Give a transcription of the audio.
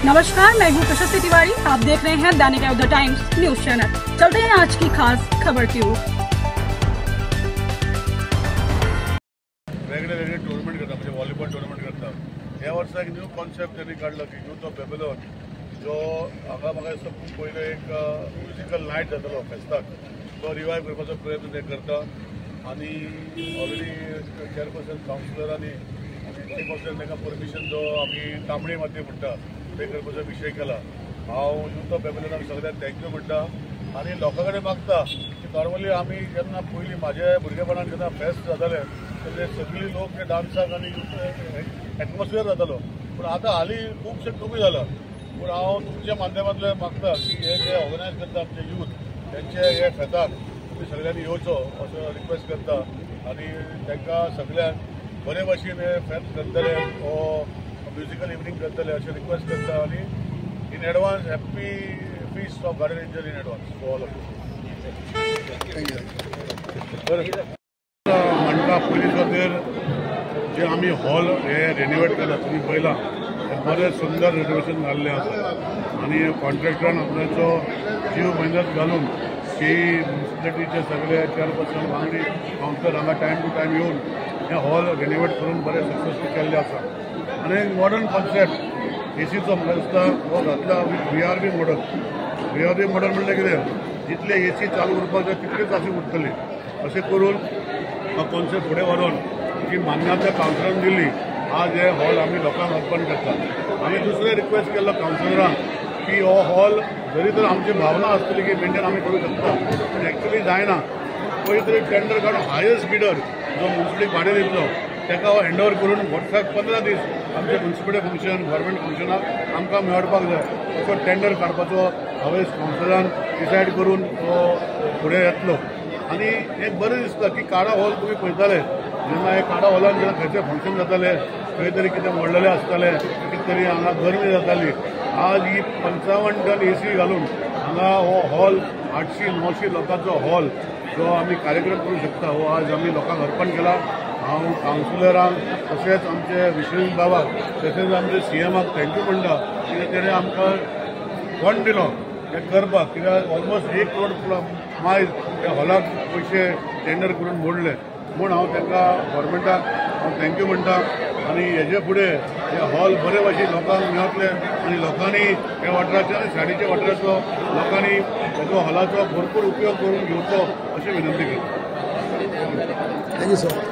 नमस्कार, मैं हूँ प्रशस्ति तिवारी। आप देख रहे हैं दैनिक द टाइम्स न्यूज चैनल। चलते हैं आज की खास खबर की ओर। वेगळे टूर्नामेंट करता, म्हणजे व्हॉलीबॉल टूर्नामेंट करता। ह्या वर्सा एक न्यू कॉन्सेप्ट त्यांनी काढला की यूथ ऑफ बेबीलोन, जो हांगा म्हाका दिसता खूब पयलो एक म्युजिकल नायट जातालो फेस्ताक, तो रिवायव करपाचो प्रयत्न ते करता। आणि ऑलरेडी चेअरपर्सन कावन्सिलरांनी एक वर्सान ताका परमिशन जो आमी तांबडी माती म्हणटा ते करपाचो विशय केला। हांव यूथ ऑफ बेबीलोनाक सगळ्यांक थँक्यू म्हणटा आणि लोकां कडेन मागता की नॉर्मली आमी जेन्ना पयलीं म्हाज्या भुरगेपणान जेन्ना फेस्त जाताले तेन्ना सगळी लोक ते डान्साक आनी एटमॉस्फियर जातालो, पूण आतां हालीं खुबशे कमी जाला। पूण हांव तुमच्या माध्यमांतल्यान मागता की हे जे ऑर्गनायज करता आमचे यूथ तेंचे हे फेताक तुमी सगळ्यांनी येवचो असो रिक्वेस्ट करता आणि तांकां सगळ्यांक बरे भशेन हे फेस्त करतले वो म्युजिकल इवनिंग करतले अशें रिक्वेस्ट करता आणि in advance happy feast of garden angel in advance for all of you. म्हणटा पयलीं खातीर जे आमी हॉल हे रेनोवेट केला तुमी पळयला बरें सुंदर रेनोवेशन जाल्लें आसा आनी कॉन्ट्रॅक्टरान आपल्याचो जीव मेहनत घालून की म्युनिसिपालिटीचे सगळे चेअरपर्सन वांगडी कावन्सिलर हांगा टायम टू टायम येवन हे हॉल रेनोवेट करून बरें सक्सेसफूल केल्ले आसा। आनी मॉडर्न कॉन्सेप्ट एसीचो म्हाका दिसता हो घातला with VRB model. VRB model म्हणल्यार कितें, जितले एसी चालू करपाक जाय तितलेच अशी उरतली अशें करून हो कॉन्सेप्ट फुडें व्हरून जी मान्यता कावन्सिलरान दिली आज हे हॉल आमी लोकांक अर्पण करता। आमी दुसरें रिक्वेस्ट केलो कावन्सिलरांक की हो हॉल जरी तर आमची भावना आसतली की मेंटेन आमी करूं शकता पूण एक्चुअली जायना। पयलीं तरी टेंडर काडून हायस्ट बिडर जो म्युनिसिपालिटी भाडें दितलो ताका हो हँडओवर करून वर्साक 15 दीस आमचे म्युनिसिपालिटी फंक्शन गव्हर्मेंट फंक्शनाक आमकां मेळपाक जाय असो टेंडर काडपाचो हांवें कावन्सिलरान डिसायड करून तो फुडें येतलो। आनी एक बरें दिसता की काडा हॉल तुमी पळयताले जेन्ना हे काडा हॉलान जेन्ना खंयचें फंक्शन जातालें खंय तरी कितें व्हडलेलें आसतालें कितें तरी हांगा गर्मी जाताली, आज ही 55 टन एसी घालून हांगा हो हॉल 800-900 लोकांचो हॉल जो आमी कार्यक्रम करूं शकता हो आज आमी लोकांक अर्पण केला। हांव कावन्सिलरांक तशेंच आमचे विश्वजीत बाबाक तशेंच आमचे CMाक थँक्यू म्हणटा कित्याक तेणें आमकां फंड दिलो हें करपाक, कित्याक ऑलमोस्ट 1 करोड मायज ह्या हॉलाक पयशे टेंडर करून मोडले म्हूण हांव तांकां गव्हर्मेंटाक हांव थँक्यू म्हणटा। आनी हेजे फुडें हे हॉल बरे भशेन लोकांक मेळटले आनी लोकांनी हे वाठाराच्या आनी सायडीच्या वाठाराचो लोकांनी हेजो हॉलाचो भरपूर उपयोग करून घेवचो अशी विनंती करता। Thank you sir.